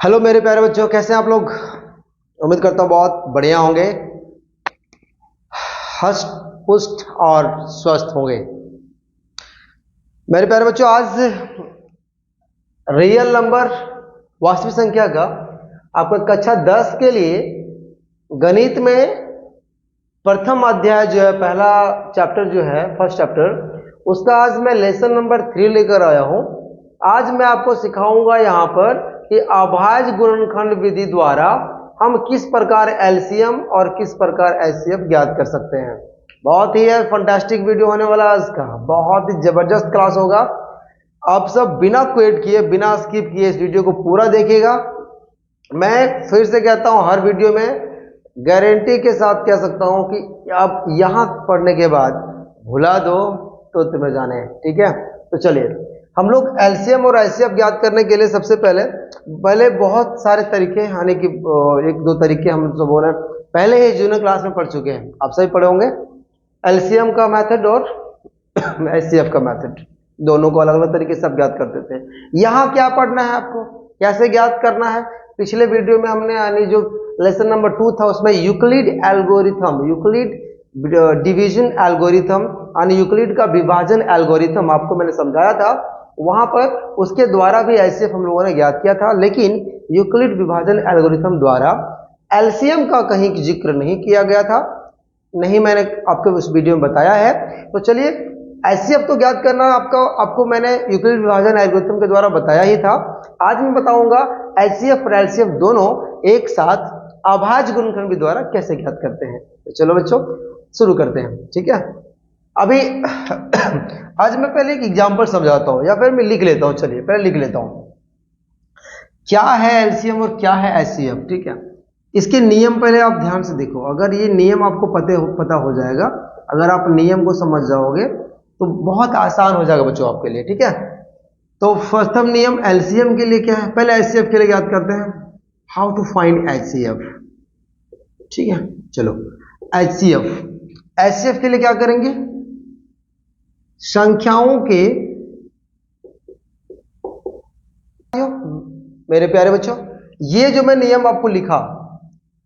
Hello मेरे प्यारे बच्चों, कैसे हैं आप लोग। उम्मीद करता हूँ बहुत बढ़िया होंगे, हष्ट पुष्ट और स्वस्थ होंगे। मेरे प्यारे बच्चों, आज रियल नंबर वास्तविक संख्या का आपको कक्षा 10 के लिए गणित में प्रथम अध्याय जो है, पहला चैप्टर जो है, फर्स्ट चैप्टर, उसका आज मैं लेसन नंबर 3 लेकर आया हूं। आज मैं आपको सिखाऊंगा यहां पर कि अभाज्य गुणनखंड विधि द्वारा हम किस प्रकार एलसीएम और किस प्रकार एचसीएफ ज्ञात कर सकते हैं। बहुत ही फंटास्टिक वीडियो होने वाला है आज का, बहुत ही जबरदस्त क्लास होगा। आप सब बिना क्विट किए, बिना स्किप किए इस वीडियो को पूरा देखिएगा। मैं फिर से कहता हूं, हर वीडियो में गारंटी के साथ कह सकता हूं कि आप यहां पढ़ने के बाद भुला दो तो तुम्हें जाने। ठीक है, तो चलिए हम लोग एलसीएम और एचसीएफ ज्ञात करने के लिए सबसे पहले बहुत सारे तरीके, यानी कि एक दो तरीके हम सब बोल रहे हैं, पहले ही जूनियर क्लास में पढ़ चुके हैं, आप सभी पढ़े होंगे। एलसीएम का मेथड और एचसीएफ का मेथड, दोनों को अलग अलग तरीके से आप ज्ञात करते थे। यहां क्या पढ़ना है आपको, कैसे ज्ञात करना है। पिछले वीडियो में हमने, यानी जो लेसन नंबर 2 था, उसमें Euclid algorithm, Euclid division algorithm यानी यूक्लिड का विभाजन एल्गोरिथम आपको मैंने समझाया था। वहां पर उसके द्वारा भी एचसीएफ हम लोगों ने ज्ञात किया था, लेकिन यूक्लिड विभाजन एल्गोरिथम द्वारा एलसीएम का कहीं जिक्र नहीं किया गया था, नहीं मैंने आपको उस वीडियो में बताया है। तो चलिए, एचसीएफ तो ज्ञात करना आपको मैंने यूक्लिड विभाजन एल्गोरिथम के द्वारा बताया ही था। आज मैं बताऊंगा एचसीएफ और एलसीएफ दोनों एक साथ अभाज्य गुणनखंड विधि द्वारा कैसे ज्ञात करते हैं। तो चलो बच्चों शुरू करते हैं। ठीक है, अभी आज मैं पहले एक एग्जांपल समझाता हूं, या फिर मैं लिख लेता हूं। चलिए पहले लिख लेता हूं क्या है एलसीएम और क्या है एचसीएफ। ठीक है, इसके नियम पहले आप ध्यान से देखो। अगर ये नियम आपको पता हो जाएगा, अगर आप नियम को समझ जाओगे तो बहुत आसान हो जाएगा बच्चों आपके लिए। ठीक है, तो प्रथम नियम एलसीएम के लिए क्या है, पहले एचसीएफ के लिए याद करते हैं, हाउ टू फाइंड एचसीएफ। ठीक है, चलो एचसीएफ के लिए क्या करेंगे, संख्याओं के, मेरे प्यारे बच्चों, ये जो मैं नियम आपको लिखा,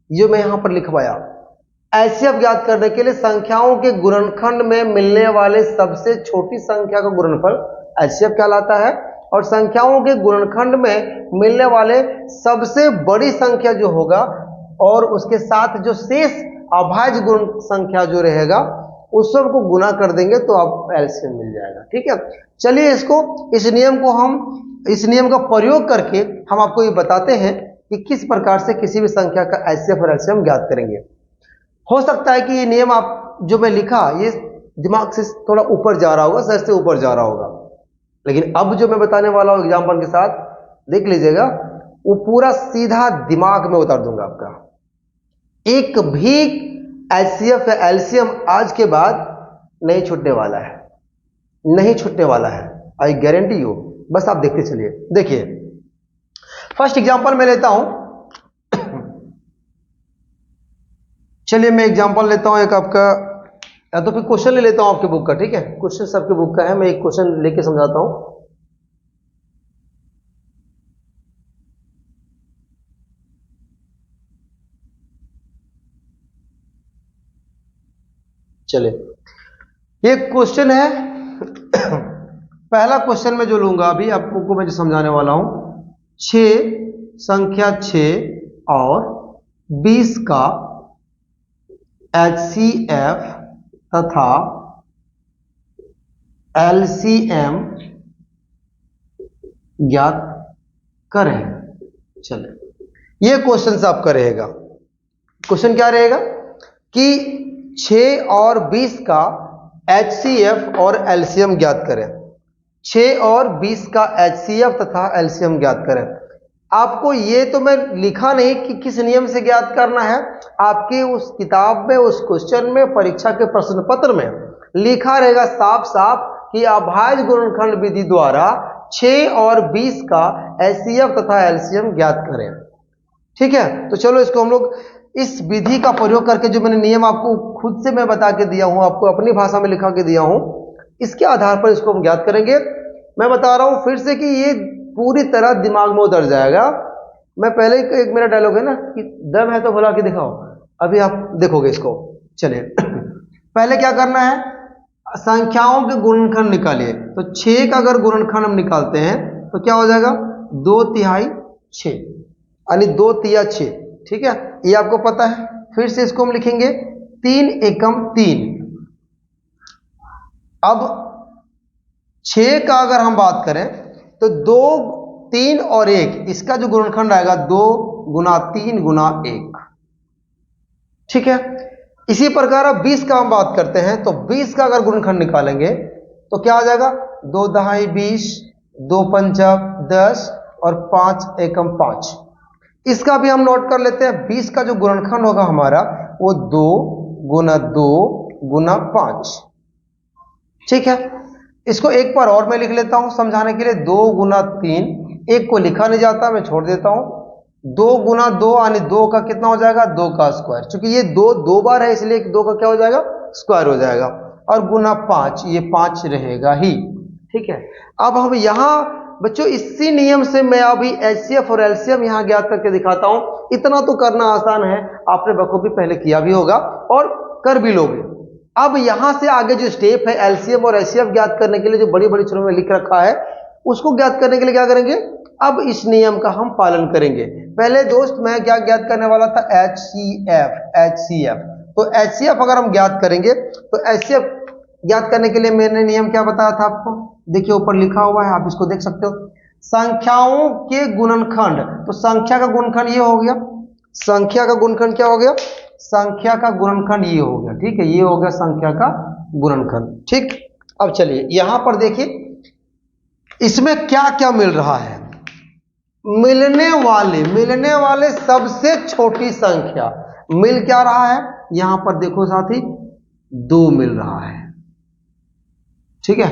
जो मैं यहां पर लिखवाया, एचसीएफ ज्ञात करने के लिए संख्याओं के गुणनखंड में मिलने वाले सबसे छोटी संख्या का गुणनफल एचसीएफ कहलाता है, और संख्याओं के गुणनखंड में मिलने वाले सबसे बड़ी संख्या जो होगा और उसके साथ जो शेष अभाज्य गुण संख्या जो रहेगा उस सब को गुना कर देंगे तो आप एलसीएम मिल जाएगा। ठीक है, चलिए इस नियम का प्रयोग करके हम आपको ये बताते हैं कि किस प्रकार से किसी भी संख्या का एचसीएफ और एलसीएम ज्ञात करेंगे। हो सकता है कि ये नियम आप जो मैं लिखा ये दिमाग से थोड़ा ऊपर जा रहा होगा, सर से ऊपर जा रहा होगा, लेकिन अब जो मैं बताने वाला हूं एग्जाम्पल के साथ, देख लीजिएगा, वो पूरा सीधा दिमाग में उतार दूंगा आपका। एक भी एचसीएफ या एलसीएम आज के बाद नहीं छूटने वाला है, नहीं छूटने वाला है, आई गारंटी यू। बस आप देखते चलिए। देखिए फर्स्ट एग्जांपल मैं लेता हूं, चलिए मैं एग्जांपल लेता हूं एक आपका, या तो फिर क्वेश्चन ले लेता हूं आपके बुक का। ठीक है, क्वेश्चन सबके बुक का है, मैं एक क्वेश्चन लेके समझाता हूं। चलिए ये क्वेश्चन है, पहला क्वेश्चन में जो लूंगा अभी आपको, मैं जो समझाने वाला हूं, संख्या 6 और 20 का एचसीएफ तथा एलसीएम ज्ञात करें। चले ये क्वेश्चन से आपका रहेगा, क्वेश्चन क्या रहेगा कि 6 और 20 का एचसीएफ और एलसीएम ज्ञात करें। 6 और 20 का एचसीएफ तथा एलसीएम ज्ञात करें। आपको ये तो मैं लिखा नहीं कि किस नियम से ज्ञात करना है, आपकी उस किताब में, उस क्वेश्चन में, परीक्षा के प्रश्न पत्र में लिखा रहेगा साफ साफ कि अभाज्य गुणनखंड विधि द्वारा 6 और 20 का एचसीएफ तथा एलसीएम ज्ञात करें। ठीक है, तो चलो इसको हम लोग इस विधि का प्रयोग करके, जो मैंने नियम आपको खुद से मैं बता के दिया हूं, आपको अपनी भाषा में लिखा के दिया हूं, इसके आधार पर इसको हम ज्ञात करेंगे। मैं बता रहा हूं फिर से कि ये पूरी तरह दिमाग में उतर जाएगा। मैं पहले ही एक मेरा डायलॉग है ना कि दम है तो भला के दिखाओ, अभी आप देखोगे इसको। चलिए पहले क्या करना है, संख्याओं के गुणनखंड निकालिए। तो 6 का अगर गुणनखंड हम निकालते हैं तो क्या हो जाएगा, 2 तिहाई 6, यानी 2 तिया 6। ठीक है, ये आपको पता है। फिर से इसको हम लिखेंगे 3 एकम 3। अब 6 का अगर हम बात करें तो 2, 3 और 1, इसका जो गुणनखंड आएगा 2 गुना 3 गुना 1। ठीक है, इसी प्रकार अब 20 का हम बात करते हैं तो 20 का अगर गुणनखंड निकालेंगे तो क्या आ जाएगा, 2 दहाई 20, 2 पंचा 10 और 5 एकम 5। इसका भी हम नोट कर लेते हैं। 20 का जो गुणनखंड होगा हमारा वो 2 गुना 2 गुना 5। ठीक है, इसको एक बार और मैं लिख लेता हूं समझाने के लिए। 2 गुना 3, एक को लिखा नहीं जाता, मैं छोड़ देता हूं। 2 गुना 2 यानी 2 का कितना हो जाएगा, 2 का स्क्वायर। चूंकि ये 2 बार है इसलिए 2 का क्या हो जाएगा, स्क्वायर हो जाएगा। और गुना 5, ये 5 रहेगा ही। ठीक है, अब हम यहां बच्चों इसी नियम से मैं अभी एचसीएफ और एलसीएम यहां ज्ञात करके दिखाता हूं। इतना तो करना आसान है, आपने बखूबी पहले किया भी होगा और कर भी लोगे। अब यहां से आगे जो स्टेप है एलसीएम और एचसीएफ ज्ञात करने के लिए, जो बड़ी बड़ी अक्षरों में लिख रखा है, उसको ज्ञात करने के लिए क्या करेंगे, अब इस नियम का हम पालन करेंगे। पहले दोस्त मैं क्या ज्ञात करने वाला था, एचसीएफ। तो एचसीएफ अगर हम ज्ञात करेंगे तो एचसीएफ ज्ञात करने के लिए मैंने नियम क्या बताया था आपको, देखिए ऊपर लिखा हुआ है, आप इसको देख सकते हो। संख्याओं के गुणनखंड, तो संख्या का गुणनखंड ये हो गया, संख्या का गुणनखंड क्या हो गया, संख्या का गुणनखंड ये हो गया। ठीक है, ये हो गया संख्या का गुणनखंड। ठीक, अब चलिए यहां पर देखिए इसमें क्या क्या मिल रहा है। मिलने वाले सबसे छोटी संख्या मिल क्या रहा है, यहां पर देखो साथी 2 मिल रहा है। ठीक है,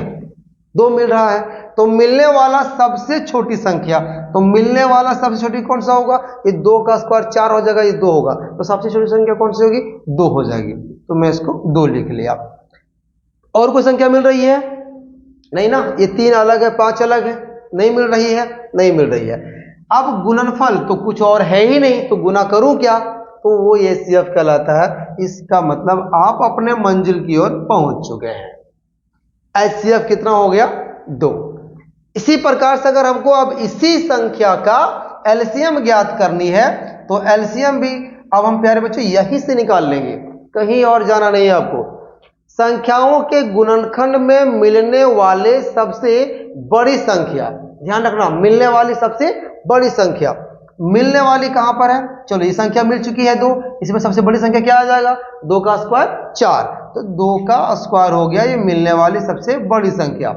2 मिल रहा है। तो मिलने वाला सबसे छोटी संख्या, तो मिलने वाला सबसे छोटी कौन सा होगा, ये 2 का स्क्वायर 4 हो जाएगा, ये 2 होगा। तो सबसे छोटी संख्या कौन सी होगी, 2 हो जाएगी। तो मैं इसको 2 लिख लिया। और कोई संख्या मिल रही है, नहीं ना, ये 3 अलग है, 5 अलग है, नहीं मिल रही है, नहीं मिल रही है। अब गुणनफल तो कुछ और है ही नहीं, तो गुना करूं क्या, तो वो एचसीएफ कहलाता है। इसका मतलब आप अपने मंजिल की ओर पहुंच चुके हैं। एचसीएफ कितना हो गया, 2। इसी प्रकार से अगर हमको अब इसी संख्या का एलसीएम ज्ञात करनी है तो एलसीएम भी अब हम प्यारे बच्चों यहीं से निकाल लेंगे, कहीं और जाना नहीं है आपको। संख्याओं के गुणनखंड में मिलने वाले सबसे बड़ी संख्या, ध्यान रखना, मिलने वाली सबसे बड़ी संख्या, मिलने वाली कहां पर है, चलो ये संख्या मिल चुकी है 2, इसमें सबसे बड़ी संख्या क्या आ जाएगा, 2 का स्क्वायर 4। तो 2 का स्क्वायर हो गया ये मिलने वाली सबसे बड़ी संख्या।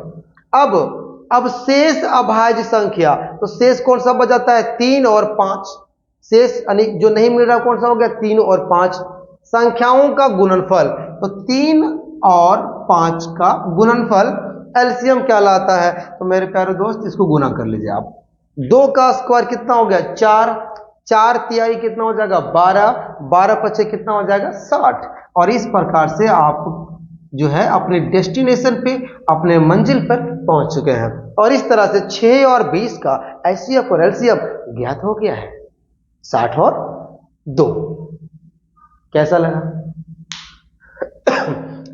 अब शेष अभाज्य संख्या, तो शेष कौन सा बचाता है, 3 और 5। शेष जो नहीं मिल रहा कौन सा हो गया, 3 और 5। संख्याओं का गुणनफल, तो 3 और 5 का गुणनफल एलसीएम कहलाता है। तो मेरे प्यारे दोस्त इसको गुना कर लीजिए आप। 2 का स्क्वायर कितना हो गया, 4, 4 तिहाई कितना हो जाएगा, 12, 12 पचे कितना हो जाएगा, 60। और इस प्रकार से आप जो है अपने डेस्टिनेशन पे, अपने मंजिल पर पहुंच चुके हैं। और इस तरह से 6 और 20 का एचसीएफ और एलसीएम ज्ञात हो गया है, 60 और 2। कैसा लगा?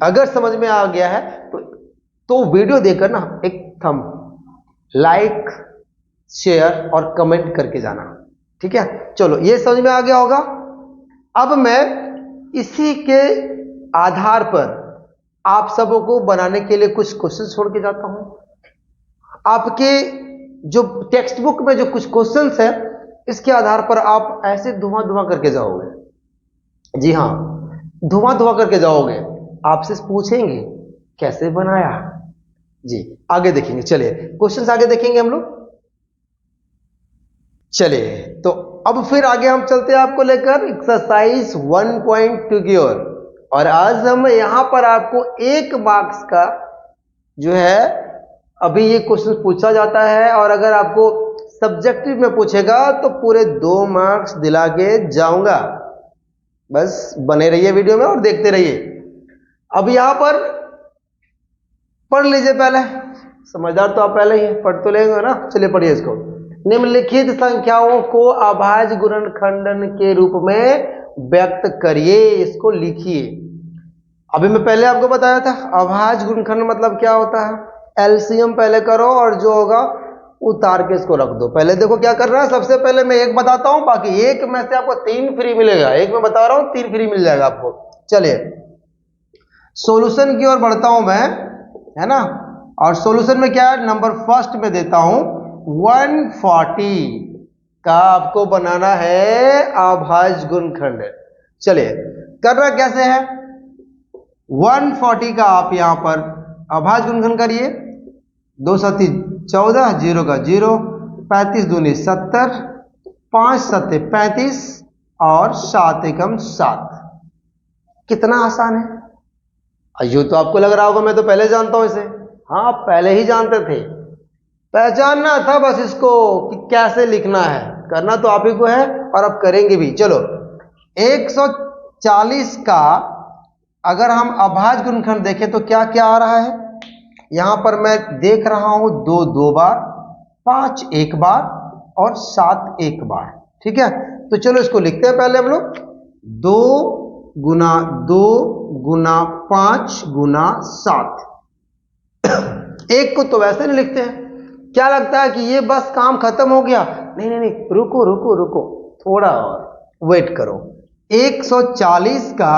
अगर समझ में आ गया है तो वीडियो देखकर ना एक थंब लाइक, शेयर और कमेंट करके जाना। ठीक है, चलो ये समझ में आ गया होगा। अब मैं इसी के आधार पर आप सबों को बनाने के लिए कुछ क्वेश्चन छोड़ के जाता हूं। आपके जो टेक्स्ट बुक में जो कुछ क्वेश्चंस है, इसके आधार पर आप ऐसे धुआं करके जाओगे। जी हां, धुआं करके जाओगे। आपसे पूछेंगे कैसे बनाया। जी आगे देखेंगे, चलिए क्वेश्चंस आगे देखेंगे हम लोग। चलिए तो अब फिर आगे हम चलते हैं आपको लेकर एक्सरसाइज 1.2 की ओर। और आज हम यहां पर आपको 1 मार्क्स का जो है अभी ये क्वेश्चन पूछा जाता है, और अगर आपको सब्जेक्टिव में पूछेगा तो पूरे 2 मार्क्स दिला के जाऊंगा। बस बने रहिए वीडियो में और देखते रहिए। अब यहां पर पढ़ लीजिए, पहले समझदार तो आप पहले ही पढ़ तो लेंगे ना। चलिए पढ़िए इसको। निम्नलिखित संख्याओं को अभाज्य गुणनखंडन के रूप में व्यक्त करिए, इसको लिखिए। अभी मैं पहले आपको बताया था अभाज्य गुणनखंड मतलब क्या होता है। एलसीएम पहले करो और जो होगा उतार के इसको रख दो। पहले देखो क्या कर रहा है, सबसे पहले मैं एक बताता हूं, बाकी एक में से आपको 3 फ्री मिलेगा। एक मैं बता रहा हूं 3 फ्री मिल जाएगा आपको। चलिए सॉल्यूशन की ओर बढ़ता हूं मैं, है ना। और सॉल्यूशन में क्या है, नंबर फर्स्ट में देता हूं 140 का आपको बनाना है अभाज्य गुणनखंड। चलिए करना कैसे है, 140 का आप यहां पर अभाज्य गुणनखंड करिए। 2 7 14, 0 का 0, 35 दूनी 70, 5 7 35 और 7 एकम 7। कितना आसान है। यूं तो आपको लग रहा होगा मैं तो पहले जानता हूं इसे। हाँ आप पहले ही जानते थे, पहचानना था बस इसको कि कैसे लिखना है। करना तो आप ही को है और अब करेंगे भी। चलो 140 का अगर हम अभाज्य गुणनखंड देखें तो क्या क्या आ रहा है। यहां पर मैं देख रहा हूं 2 2 बार, 5 1 बार और 7 1 बार। ठीक है, तो चलो इसको लिखते हैं पहले हम लोग। 2 गुना 2 गुना 5 गुना 7। एक को तो वैसे नहीं लिखते हैं, क्या लगता है कि ये बस काम खत्म हो गया। नहीं नहीं नहीं, रुको रुको रुको, थोड़ा और वेट करो। 140 का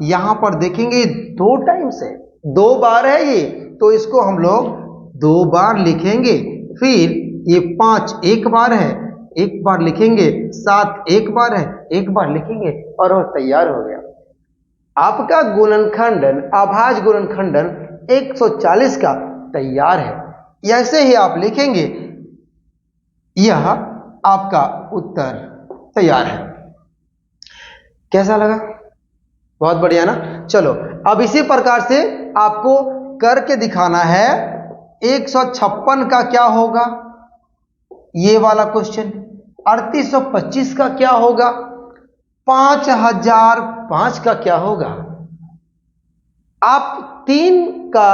यहां पर देखेंगे 2 टाइम से, 2 बार है ये, तो इसको हम लोग 2 बार लिखेंगे। फिर ये 5 1 बार है, 1 बार लिखेंगे। 7 1 बार है, 1 बार लिखेंगे और वो तैयार हो गया आपका गुणनखंडन, अभाज्य गुणनखंडन 140 का तैयार है। ऐसे ही आप लिखेंगे, यह आपका उत्तर तैयार है। कैसा लगा, बहुत बढ़िया ना। चलो अब इसी प्रकार से आपको करके दिखाना है। 156 का क्या होगा, ये वाला क्वेश्चन। 3825 का क्या होगा, 5005 का क्या होगा। आप 3 का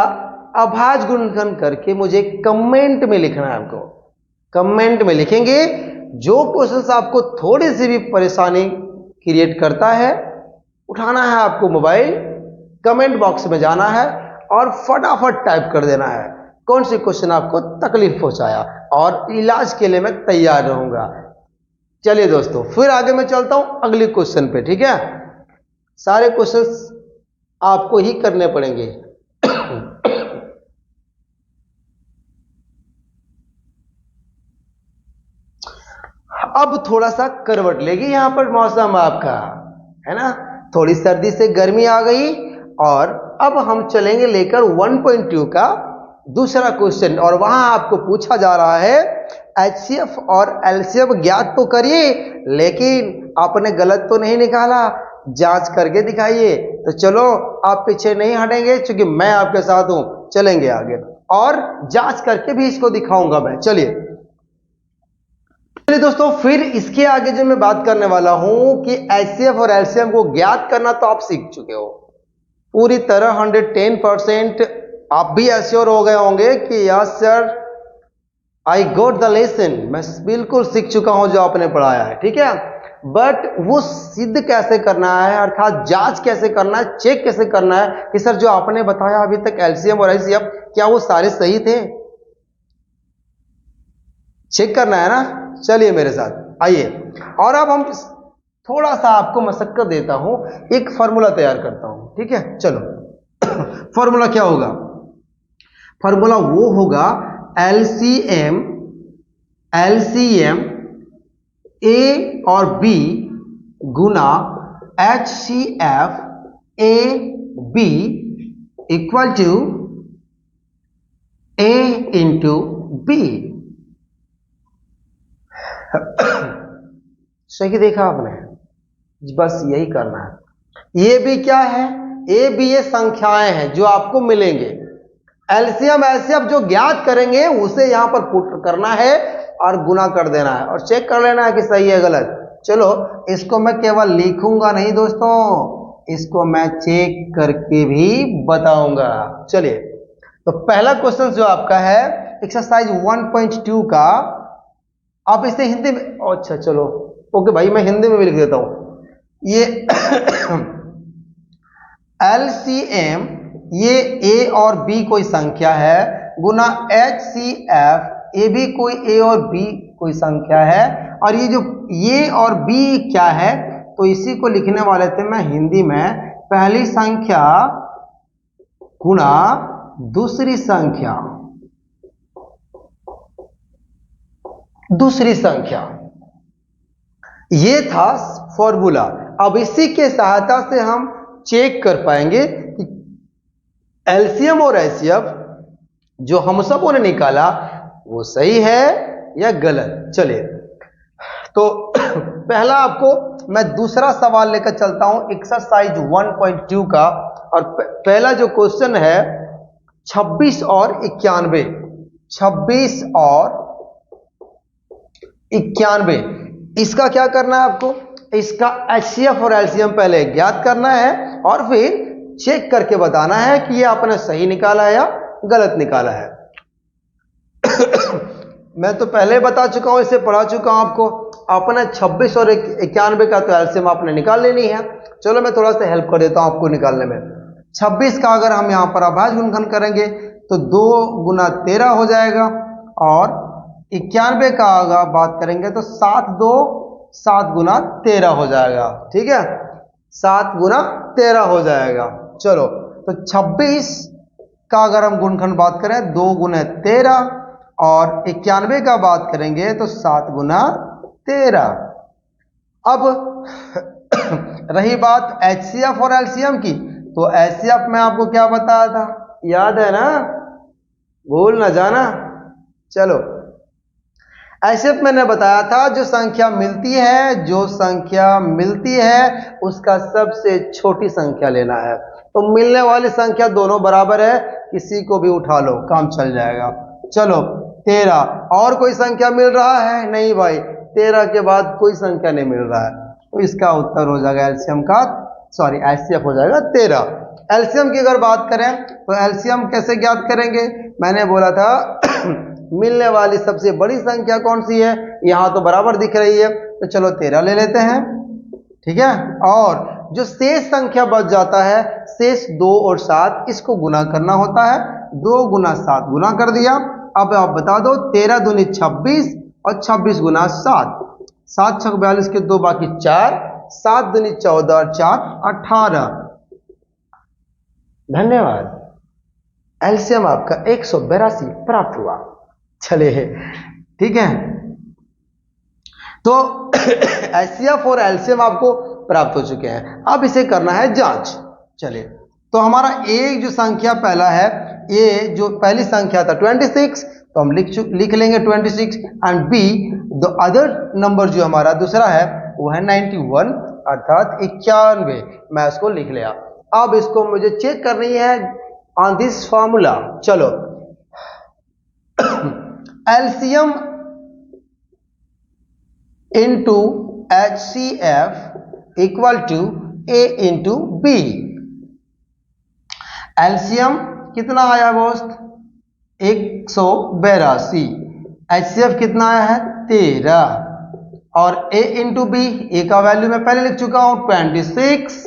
अभाज्य गुणनखंड करके मुझे कमेंट में लिखना है। आपको कमेंट में लिखेंगे। जो क्वेश्चन आपको थोड़ी सी भी परेशानी क्रिएट करता है, उठाना है आपको मोबाइल, कमेंट बॉक्स में जाना है और फटाफट टाइप कर देना है कौन सी क्वेश्चन आपको तकलीफ पहुंचाया, और इलाज के लिए मैं तैयार रहूंगा। चलिए दोस्तों फिर आगे मैं चलता हूं अगले क्वेश्चन पे। ठीक है, सारे क्वेश्चंस आपको ही करने पड़ेंगे। अब थोड़ा सा करवट लेगी यहां पर मौसम आपका, है ना। थोड़ी सर्दी से गर्मी आ गई और अब हम चलेंगे लेकर 1.2 का दूसरा क्वेश्चन। और वहां आपको पूछा जा रहा है एचसीएफ और एलसीएफ ज्ञात तो करिए, लेकिन आपने गलत तो नहीं निकाला, जांच करके दिखाइए। तो चलो आप पीछे नहीं हटेंगे क्योंकि मैं आपके साथ हूं, चलेंगे आगे और जांच करके भी इसको दिखाऊंगा मैं। चलिए दोस्तों फिर इसके आगे जो मैं बात करने वाला हूं कि एचसीएफ और एलसीएम को ज्ञात करना तो आप सीख चुके हो पूरी तरह 110%। आप भी एश्योर हो गए होंगे कि yes sir I got the lesson, मैं बिल्कुल सीख चुका हूं जो आपने पढ़ाया है। ठीक है, बट वो सिद्ध कैसे करना है, अर्थात जांच कैसे करना है, चेक कैसे करना है कि सर जो आपने बताया अभी तक एलसीएम और एचसीएफ क्या वो सारे सही थे, चेक करना है ना। चलिए मेरे साथ आइए, और अब हम थोड़ा सा आपको मशक्कत देता हूं, एक फॉर्मूला तैयार करता हूं। ठीक है, चलो फॉर्मूला क्या होगा, फॉर्मूला वो होगा एलसीएम ए और बी गुना HCF A B equal to A into B. सही देखा आपने, बस यही करना है। ये भी क्या है, ए बी ये संख्याएं हैं जो आपको मिलेंगे। एलसीएम एलसीएफ जो ज्ञात करेंगे उसे यहां पर पुट करना है और गुना कर देना है और चेक कर लेना है कि सही है गलत। चलो इसको मैं केवल लिखूंगा नहीं दोस्तों, इसको मैं चेक करके भी बताऊंगा। चलिए तो पहला क्वेश्चन जो आपका है एक्सरसाइज 1.2 का आप इसे हिंदी में, अच्छा चलो ओके भाई, मैं हिंदी में भी लिख देता हूं। ये LCM, ये A और B कोई संख्या है, गुना HCF, ये भी कोई A और B कोई संख्या है, और ये जो A और B क्या है, तो इसी को लिखने वाले थे मैं हिंदी में, पहली संख्या गुना दूसरी संख्या, दूसरी संख्या, ये था फॉर्मूला। अब इसी के सहायता से हम चेक कर पाएंगे कि एलसीएम और एचसीएफ जो हम सबों ने निकाला वो सही है या गलत। चलिए, तो पहला आपको मैं दूसरा सवाल लेकर चलता हूं एक्सरसाइज 1.2 का, और पहला जो क्वेश्चन है 26 और 91, 26 और 91, इसका क्या करना है आपको, इसका एचसीएफ और एलसीएम पहले ज्ञात करना है और फिर चेक करके बताना है कि ये आपने सही निकाला है या गलत निकाला है। मैं तो पहले बता चुका हूं, इसे पढ़ा चुका हूं आपको। आपने 26 और 91 का तो एलसीएम आपने निकाल लेनी है। चलो मैं थोड़ा सा हेल्प कर देता हूं आपको निकालने में। 26 का अगर हम यहां पर अभाज्य गुणनखंड करेंगे तो 2 गुना 13 हो जाएगा, और 91 का अगर बात करेंगे तो 7 गुना 13 हो जाएगा। ठीक है, 7 गुना 13 हो जाएगा। चलो, तो 26 का अगर हम गुणनखंड बात करें 2 गुना 13, और 91 का बात करेंगे तो 7 गुना 13। अब रही बात एचसीएफ और एलसीएम की, तो एचसीएफ में आपको क्या बताया था, याद है ना, भूल ना जाना। चलो, एचसीएफ मैंने बताया था जो संख्या मिलती है उसका सबसे छोटी संख्या लेना है। तो मिलने वाली संख्या दोनों बराबर है, किसी को भी उठा लो, काम चल जाएगा। चलो 13, और कोई संख्या मिल रहा है, नहीं भाई, 13 के बाद कोई संख्या नहीं मिल रहा है, तो इसका उत्तर हो जाएगा एलसीएम का, सॉरी एचसीएफ हो जाएगा 13। एलसीएम की अगर बात करें तो एलसीएम कैसे ज्ञात करेंगे, मैंने बोला था मिलने वाली सबसे बड़ी संख्या कौन सी है, यहां तो बराबर दिख रही है, तो चलो 13 ले लेते हैं। ठीक है, और जो शेष संख्या बच जाता है, शेष 2 और 7, इसको गुना करना होता है। 2 गुना 7 गुना कर दिया। अब आप बता दो, 13 दूनी 26 और 26 गुना 7, 7 छक 42 के 2 बाकी 4, 7 दूनी 14 और 4 18। धन्यवाद, एलसीएम आपका 182 प्राप्त हुआ। चलिए, ठीक है, तो एचसीएफ और एलसीएम आपको प्राप्त हो चुके हैं। अब इसे करना है जांच। चलिए, तो हमारा एक जो संख्या पहला है, ये जो पहली संख्या था 26, तो हम लिख लेंगे 26, and be the other number जो हमारा दूसरा है वो है 91 अर्थात 91, मैं इसको लिख लिया। अब इसको मुझे चेक करनी है ऑन दिस फॉर्मूला। चलो, LCM into HCF equal to A into B। LCM कितना आया दोस्त, 182, HCF कितना आया है 13, और A इंटू B, A का वैल्यू मैं पहले लिख चुका हूं 26,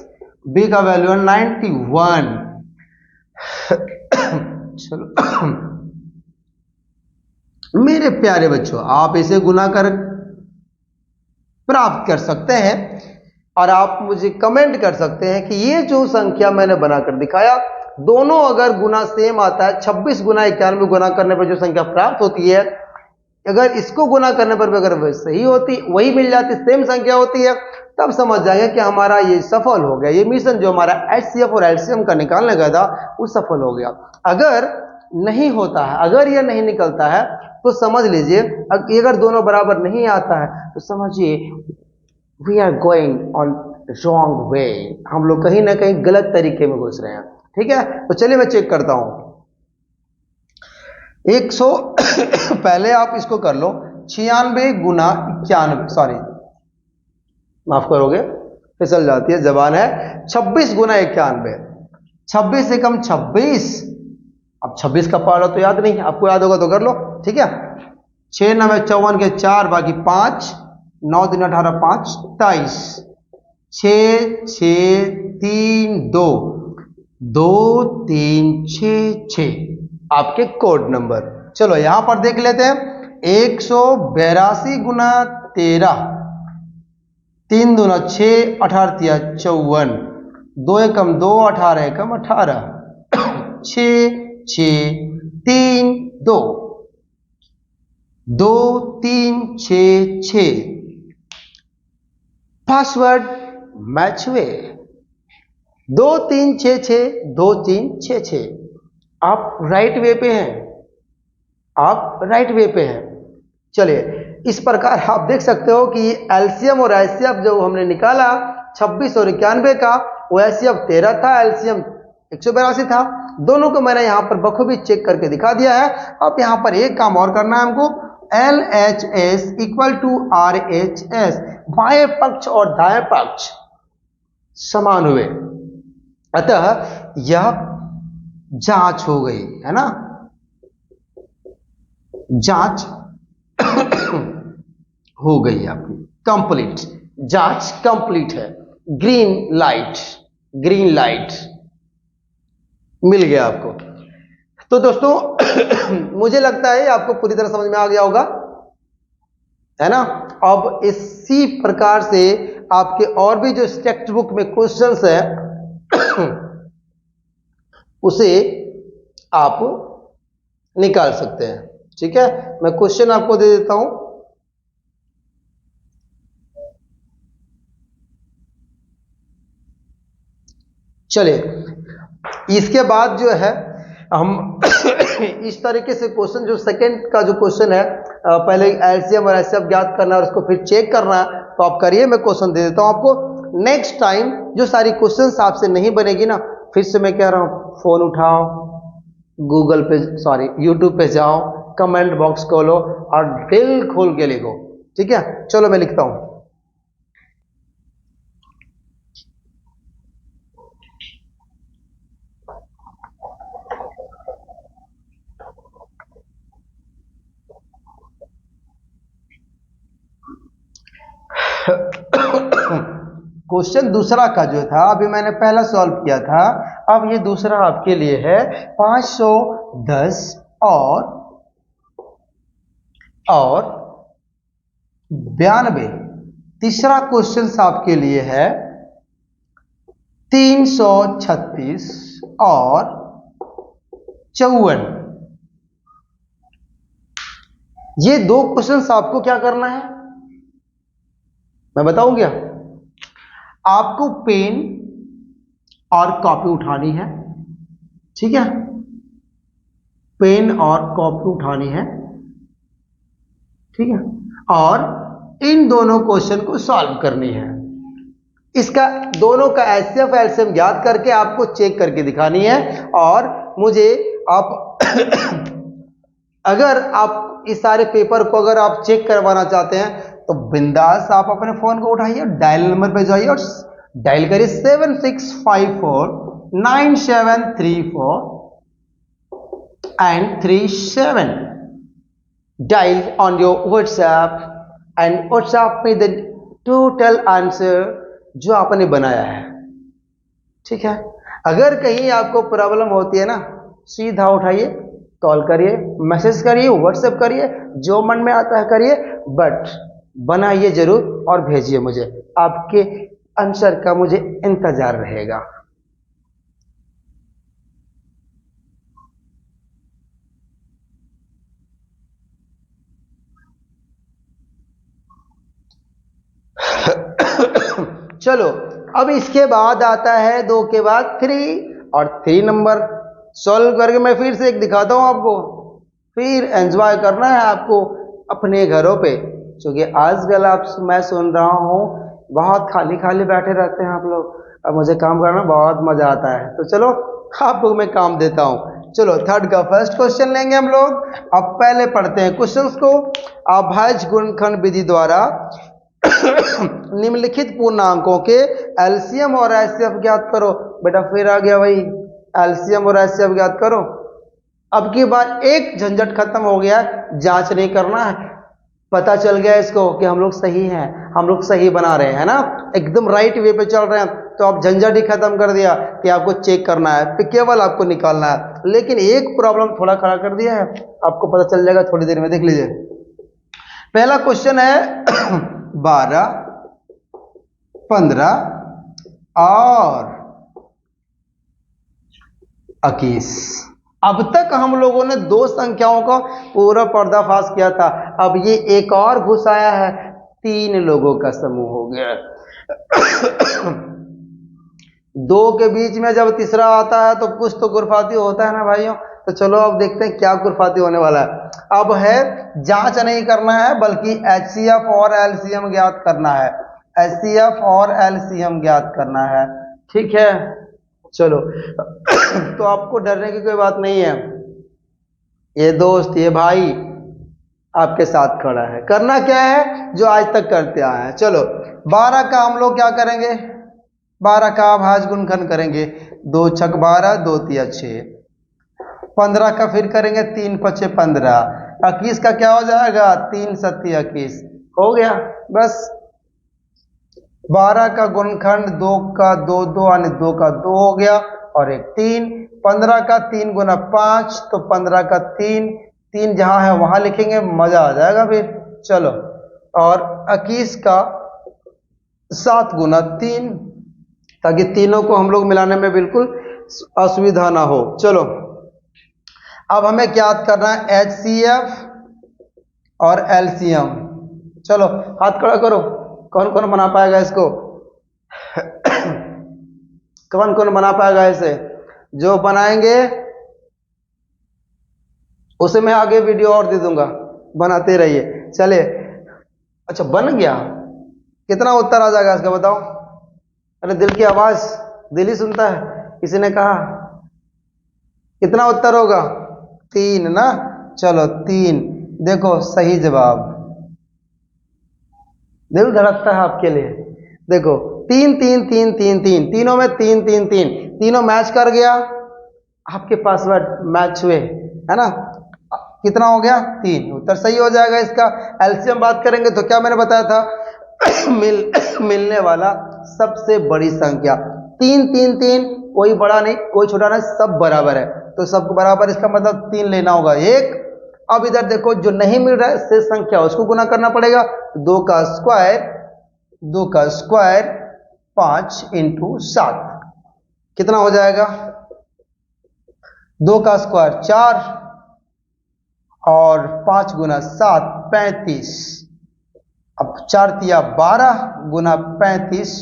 B का वैल्यू है 91। चलो मेरे प्यारे बच्चों, आप इसे गुना कर प्राप्त कर सकते हैं, और आप मुझे कमेंट कर सकते हैं कि ये जो संख्या मैंने बनाकर दिखाया, दोनों अगर गुना सेम आता है, 26 गुना 91 गुना करने पर जो संख्या प्राप्त होती है, अगर इसको गुना करने पर भी अगर वह सही होती, वही मिल जाती, सेम संख्या होती है, तब समझ जाएंगे कि हमारा ये सफल हो गया, ये मिशन जो हमारा एचसीएफ और एलसीएम का निकालने गया था वो सफल हो गया। अगर नहीं होता है, अगर यह नहीं निकलता है, तो समझ लीजिए अगर दोनों बराबर नहीं आता है तो समझिए we are going on wrong way, हम लोग कहीं ना कहीं गलत तरीके में घुस रहे हैं। ठीक है, तो चलिए मैं चेक करता हूं। 100 पहले आप इसको कर लो, 96 गुना 91, सॉरी माफ करोगे फिसल जाती है जबान है, 26 गुना 91, 26 से कम 26, अब 26 का पारा तो याद नहीं, आपको याद होगा तो कर लो। ठीक है, 6 9 54 के 4 बाकी 5, 9 3 18 5 23, 6 6 3 2 2 3 6 6 आपके कोड नंबर। चलो यहां पर देख लेते हैं 182 गुना 13, 3 दूना 6, 18 तिया 54, 2 एकम 2, 18 एकम 18, 6 6 3 2 2 3 6 6। पासवर्ड मैच हुए 2 3 6 6 2 3 6 6। आप राइट वे पे हैं, आप राइट वे पे हैं। चलिए इस प्रकार आप देख सकते हो कि एलसीएम और एचसीएफ जो हमने निकाला 26 और 91 का, वो एचसीएफ 13 था, एलसीएम 182 था। दोनों को मैंने यहां पर बखूबी चेक करके दिखा दिया है। अब यहां पर एक काम और करना है हमको, LHS इक्वल टू RHS, बाएं पक्ष और दाएं पक्ष समान हुए, अतः यह जांच हो गई है ना, जांच हो गई आपकी कंप्लीट, जांच कंप्लीट है। ग्रीन लाइट, ग्रीन लाइट मिल गया आपको। तो दोस्तों मुझे लगता है आपको पूरी तरह समझ में आ गया होगा, है ना। अब इसी प्रकार से आपके और भी जो टेक्स्ट बुक में क्वेश्चंस है उसे आप निकाल सकते हैं। ठीक है, मैं क्वेश्चन आपको दे देता हूं। चलिए इसके बाद जो है हम इस तरीके से क्वेश्चन, जो सेकंड का जो क्वेश्चन है, पहले एलसीएम और एचसीएफ ज्ञात करना और उसको फिर चेक करना, तो आप करिए, मैं क्वेश्चन दे देता हूं आपको। नेक्स्ट टाइम जो सारी क्वेश्चंस आपसे नहीं बनेगी ना, फिर से मैं कह रहा हूं, फोन उठाओ, गूगल पे सॉरी यूट्यूब पे जाओ, कमेंट बॉक्स खोलो और दिल खोल के लिखो। ठीक है, चलो मैं लिखता हूं। क्वेश्चन दूसरा का जो था, अभी मैंने पहला सॉल्व किया था, अब ये दूसरा आपके लिए है 510 और 92। तीसरा क्वेश्चन आपके लिए है 336 और 54। ये दो क्वेश्चन आपको क्या करना है मैं बताऊं क्या? आपको पेन और कॉपी उठानी है। ठीक है, पेन और कॉपी उठानी है। ठीक है, और इन दोनों क्वेश्चन को सॉल्व करनी है। इसका दोनों का एचसीएफ एलसीएम ज्ञात करके आपको चेक करके दिखानी है। और मुझे आप अगर आप इस सारे पेपर को अगर आप चेक करवाना चाहते हैं तो बिंदास आप अपने फोन को उठाइए, डायल नंबर पे जाइए और डायल करिए 76549734 dial on your WhatsApp and WhatsApp में द टोटल आंसर जो आपने बनाया है। ठीक है, अगर कहीं आपको प्रॉब्लम होती है ना, सीधा उठाइए, कॉल करिए, मैसेज करिए, व्हाट्सएप करिए, जो मन में आता है करिए, बट बनाइए जरूर और भेजिए मुझे। आपके आंसर का मुझे इंतजार रहेगा। चलो अब इसके बाद आता है 2 के बाद 3, और 3 नंबर सॉल्व करके मैं फिर से एक दिखाता हूं आपको। फिर एंजॉय करना है आपको अपने घरों पे, क्योंकि आजकल आप मैं सुन रहा हूं बहुत खाली खाली बैठे रहते हैं आप लोग। अब मुझे काम करना बहुत मजा आता है, तो चलो आपको मैं काम देता हूं। चलो थर्ड का फर्स्ट क्वेश्चन लेंगे हम लोग। अब पहले पढ़ते हैं क्वेश्चंस को। अभाज्य गुणनखंड विधि द्वारा निम्नलिखित पूर्णांकों के एलसीएम और एचसीएफ ज्ञात करो। बेटा फिर आ गया भाई, एलसीएम और एचसीएफ ज्ञात करो। अब की बार एक झंझट खत्म हो गया, जांच नहीं करना है, पता चल गया इसको कि हम लोग सही हैं, हम लोग सही बना रहे हैं ना, एकदम राइट वे पे चल रहे हैं, तो आप झंझट ही खत्म कर दिया कि आपको चेक करना है, फिर केवल आपको निकालना है। लेकिन एक प्रॉब्लम थोड़ा खड़ा कर दिया है, आपको पता चल जाएगा थोड़ी देर में, देख लीजिए। पहला क्वेश्चन है 12, 15 और 21। अब तक हम लोगों ने दो संख्याओं का पूरा पर्दाफाश किया था, अब ये एक और घुस आया है, 3 लोगों का समूह हो गया। दो के बीच में जब तीसरा आता है तो कुछ तो खुरफाती होता है ना भाइयों। तो चलो अब देखते हैं क्या खुरफाती होने वाला है। अब है जांच नहीं करना है, बल्कि एचसीएफ और एलसीएम ज्ञात करना है, एचसीएफ और एलसीएम ज्ञात करना है, ठीक है। चलो तो आपको डरने की कोई बात नहीं है, ये दोस्त, ये भाई आपके साथ खड़ा है। करना क्या है, जो आज तक करते आए हैं। चलो 12 का हम लोग क्या करेंगे, 12 का भाज गुणनखंड करेंगे, 2 छक 12, 2 तिया 6। 15 का फिर करेंगे, 3 पचे 15। 21 का क्या हो जाएगा, 3 सत्ती 21, हो गया बस। 12 का गुणनखंड 2 का 2 2 यानी 2 का 2 हो गया और एक 3। 15 का 3 गुना 5, तो 15 का 3, 3 जहां है वहां लिखेंगे, मजा आ जाएगा फिर। चलो, और 21 का 7 गुना 3, ताकि तीनों को हम लोग मिलाने में बिल्कुल असुविधा ना हो। चलो अब हमें ज्ञात करना है एचसीएफ और एलसीएम। चलो हाथ खड़ा करो, कौन कौन बना पाएगा इसको? कौन कौन बना पाएगा इसे? जो बनाएंगे उसे मैं आगे वीडियो और दे दूंगा, बनाते रहिए। चलिए, अच्छा बन गया, कितना उत्तर आ जाएगा इसका बताओ? अरे दिल की आवाज दिल ही सुनता है, किसी ने कहा कितना उत्तर होगा? 3 ना। चलो 3, देखो सही जवाब। दिल धड़कता है आपके लिए। देखो 3 3 3 3 3, तीनों में 3 3 3, तीनों मैच कर गया, आपके पासवर्ड मैच हुए, है ना। कितना हो गया? 3, उत्तर सही हो जाएगा इसका। एलसीएम बात करेंगे तो क्या मैंने बताया था? मिलने वाला सबसे बड़ी संख्या 3 3 3, कोई बड़ा नहीं कोई छोटा नहीं, सब बराबर है, तो सब बराबर, इसका मतलब 3 लेना होगा एक। अब इधर देखो, जो नहीं मिल रहा है शेष संख्या, उसको गुना करना पड़ेगा। 2 का स्क्वायर 5 इंटू 7, कितना हो जाएगा? 2 का स्क्वायर 4 और 5 गुना 7 35। अब 4 तिया 12 गुना 35,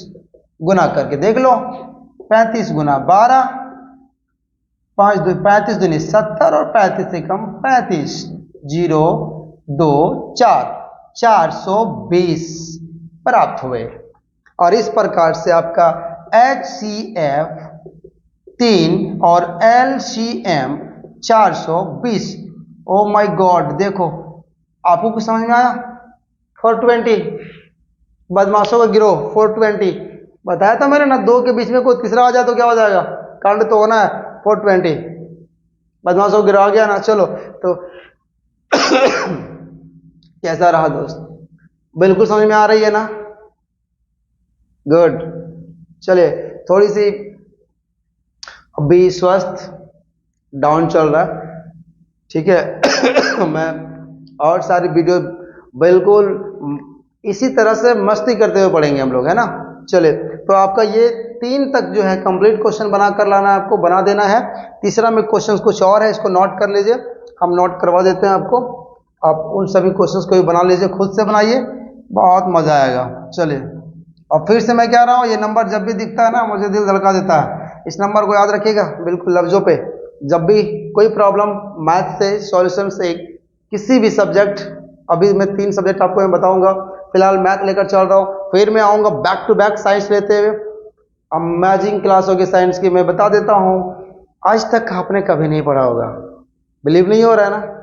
गुना करके देख लो, 35 गुना 12, 5 2 35 दूनी 70 और 35 से कम 35, 0 2 4, 420 प्राप्त हुए। और इस प्रकार से आपका HCF 3 और LCM 420। ओ माय गॉड, देखो आपको कुछ समझ में आया? 420, बदमाशों का गिरोह 420 बताया था मैंने ना। 2 के बीच में कोई तीसरा आ जाए तो क्या हो जाएगा? कांड तो होना है। 420 बदमाशों का गिरोह आ गया ना। चलो तो कैसा रहा दोस्त? बिल्कुल समझ में आ रही है ना? गुड। चलिए, थोड़ी सी अभी स्वस्थ डाउन चल रहा है, ठीक है। मैं और सारी वीडियो बिल्कुल इसी तरह से मस्ती करते हुए पढ़ेंगे हम लोग, है ना। चलिए, तो आपका ये 3 तक जो है कंप्लीट क्वेश्चन बना कर लाना है, आपको बना देना है। तीसरा में क्वेश्चन कुछ और है, इसको नोट कर लीजिए, हम नोट करवा देते हैं आपको। आप उन सभी क्वेश्चंस को भी बना लीजिए, खुद से बनाइए, बहुत मजा आएगा। चलिए, और फिर से मैं कह रहा हूँ, ये नंबर जब भी दिखता है ना, मुझे दिल धड़का देता है। इस नंबर को याद रखिएगा बिल्कुल लफ्जों पे। जब भी कोई प्रॉब्लम मैथ से, सॉल्यूशन से, किसी भी सब्जेक्ट, अभी मैं 3 सब्जेक्ट आपको मैं बताऊंगा, फिलहाल मैथ लेकर चल रहा हूँ, फिर मैं आऊँगा बैक टू बैक साइंस लेते हुए। अमेजिंग क्लास होगी साइंस की, मैं बता देता हूँ, आज तक आपने कभी नहीं पढ़ा होगा। बिलीव नहीं हो रहा है ना?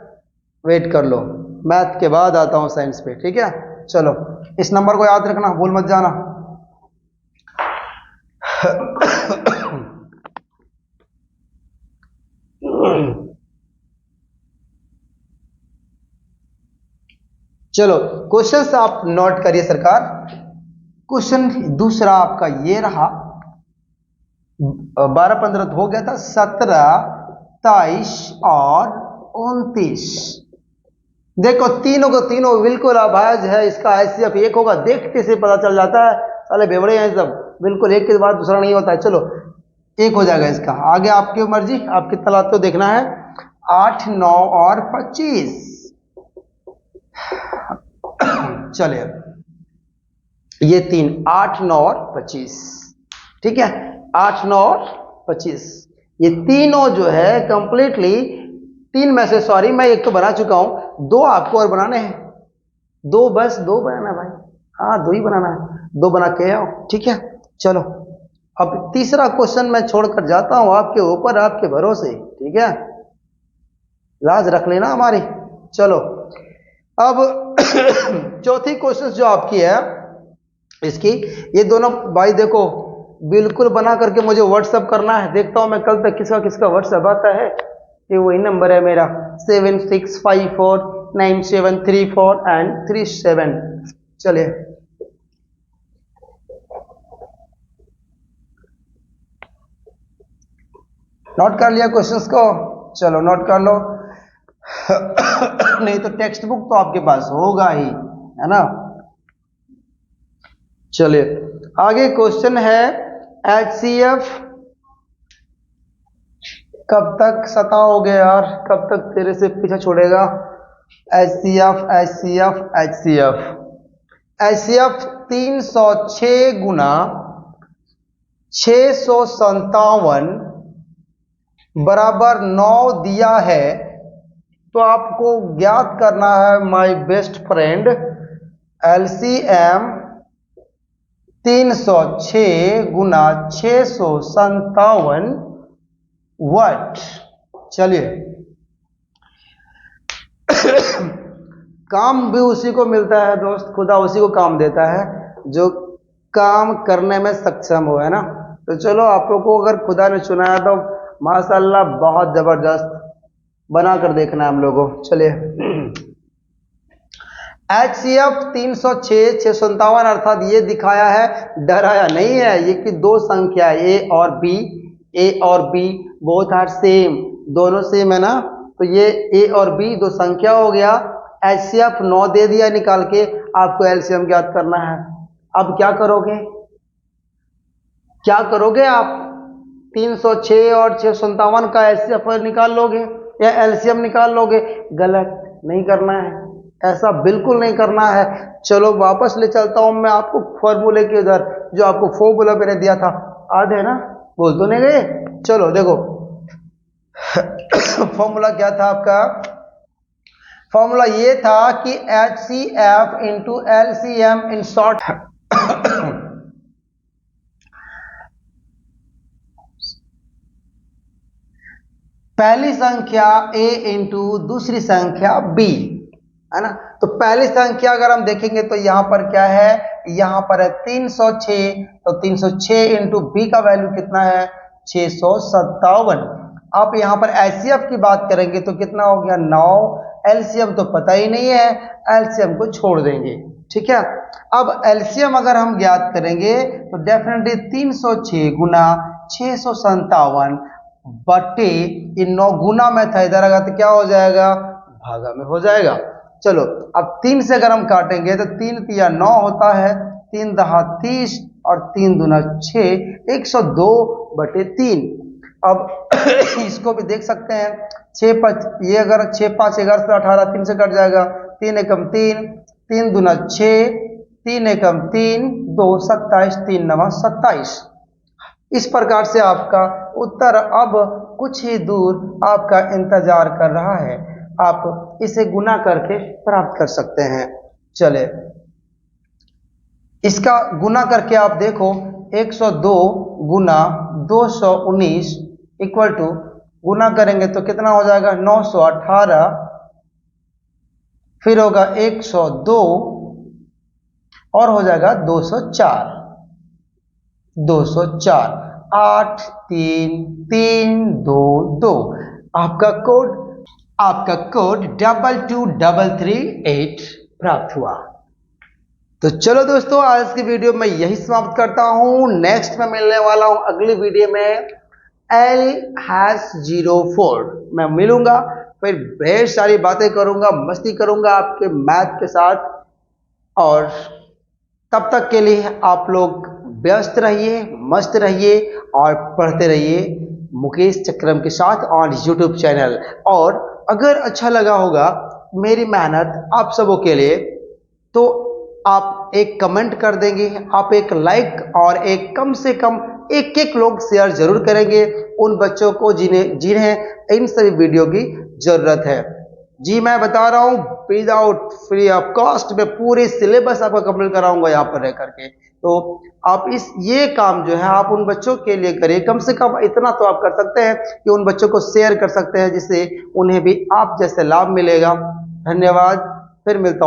वेट कर लो, मैथ के बाद आता हूँ साइंस पे, ठीक है। चलो, इस नंबर को याद रखना, भूल मत जाना। चलो क्वेश्चन आप नोट करिए सरकार। क्वेश्चन दूसरा आपका ये रहा, 12-15 हो गया था, 17, 23 और 29। देखो तीनों को तीनों बिल्कुल अभाज्य है, इसका HCF एक होगा, देखते से पता चल जाता है, साले बेवड़े हैं सब, बिल्कुल एक के बाद दूसरा नहीं होता है। चलो एक हो जाएगा इसका, आगे आपकी मर्जी, आप कितना लाते हो देखना है। 8, 9 और 25। चलिए ये 3, 8, 9 और 25, ठीक है। 8, 9 और 25 ये तीनों जो है कंप्लीटली, 3 में से सॉरी मैं एक तो बना चुका हूं, 2 आपको और बनाने हैं, 2 बस 2 बनाना है भाई, हाँ 2 ही बनाना है, 2 बना के आओ, ठीक है। चलो अब तीसरा क्वेश्चन मैं छोड़कर जाता हूं आपके ऊपर, आपके भरोसे, ठीक है, लाज रख लेना हमारी। चलो अब चौथी क्वेश्चन जो आपकी है इसकी, ये दोनों भाई देखो बिल्कुल बना करके मुझे व्हाट्सएप करना है, देखता हूं मैं कल तक किसका किसका व्हाट्सएप आता है। ये वही नंबर है मेरा 76549734 एंड 37। चलिए नोट कर लिया क्वेश्चंस को, चलो नोट कर लो नहीं तो टेक्स्ट बुक तो आपके पास होगा ही, है ना। चलिए आगे क्वेश्चन है, HCF कब तक सताओगे यार, कब तक तेरे से पीछा छोड़ेगा। HCF 306 गुना 657 बराबर 9 दिया है, तो आपको ज्ञात करना है माय बेस्ट फ्रेंड LCM 306 गुना 657 वाट। चलिए काम भी उसी को मिलता है दोस्त, खुदा उसी को काम देता है जो काम करने में सक्षम हो, है ना। तो चलो आप लोग को अगर खुदा ने चुनाया तो माशाल्लाह बहुत जबरदस्त बना कर देखना है हम लोगों को। चलिए HCF 306 657 अर्थात ये दिखाया है, डराया नहीं है, ये कि 2 संख्या A और B बोथ आर सेम, दोनों सेम है ना, तो ये A और B 2 संख्या हो गया। HCF 9 दे दिया निकाल के, आपको LCM ज्ञात करना है। अब क्या करोगे, क्या करोगे आप, 306 और 657 का HCF निकाल लोगे या LCM निकाल लोगे। गलत नहीं करना है, ऐसा बिल्कुल नहीं करना है। चलो वापस ले चलता हूं मैं आपको फॉर्मूले के उधर, जो आपको फॉर्मूला मैंने दिया था, याद है ना, बोल तो नहीं गए। चलो देखो फॉर्मूला क्या था आपका, फॉर्मूला ये था कि HCF into LCM in short पहली संख्या A इंटू दूसरी संख्या B, है ना। तो पहली संख्या अगर हम देखेंगे तो यहां पर क्या है, यहां पर है 306, तो 306 इंटू B का वैल्यू कितना है 657। आप यहां पर HCF की बात करेंगे तो कितना हो गया 9, LCM तो पता ही नहीं है, LCM को छोड़ देंगे, ठीक है। अब LCM अगर हम ज्ञात करेंगे तो डेफिनेटली 306 गुना 657 बटे इन 9 गुना में था, इधर अगर तो क्या हो जाएगा भागा में हो जाएगा। चलो अब 3 से अगर हम काटेंगे तो 3 तिया 9 होता है, 3 दहा 30 और 3 दूना 6, 102 बटे 3। अब इसको भी देख सकते हैं, 6 5 ये अगर 6 5 11 से 18, 3 से कट जाएगा, 3 एकम 3, 3 दूना 6, 3 एकम 3, 2 27, 3 नवा 27। इस प्रकार से आपका उत्तर अब कुछ ही दूर आपका इंतजार कर रहा है, आप इसे गुना करके प्राप्त कर सकते हैं। चले इसका गुना करके आप देखो, 102 गुना 219 इक्वल टू, गुना करेंगे तो कितना हो जाएगा 918, फिर होगा 102 और हो जाएगा 204, 204, 8 3 3 2 2। आपका कोड 223338 प्राप्त हुआ। तो चलो दोस्तों, आज की वीडियो में यही समाप्त करता हूं। नेक्स्ट में मिलने वाला हूं अगली वीडियो में L#04 मैं मिलूंगा, फिर ढेर सारी बातें करूंगा, मस्ती करूंगा आपके मैथ के साथ। और तब तक के लिए आप लोग व्यस्त रहिए, मस्त रहिए और पढ़ते रहिए मुकेश चक्रम के साथ ऑन यूट्यूब चैनल। और अगर अच्छा लगा होगा मेरी मेहनत आप सबों के लिए, तो आप एक कमेंट कर देंगे, आप एक लाइक और एक कम से कम एक एक लोग शेयर जरूर करेंगे उन बच्चों को जिन्हें इन सभी वीडियो की जरूरत है। जी मैं बता रहा हूं, विदाउट फ्री ऑफ कॉस्ट में पूरे सिलेबस आपका कंप्लीट कराऊंगा यहाँ पर रह करके। तो आप ये काम जो है आप उन बच्चों के लिए करिए। कम से कम इतना तो आप कर सकते हैं कि उन बच्चों को शेयर कर सकते हैं, जिससे उन्हें भी आप जैसे लाभ मिलेगा। धन्यवाद, फिर मिलता हूं।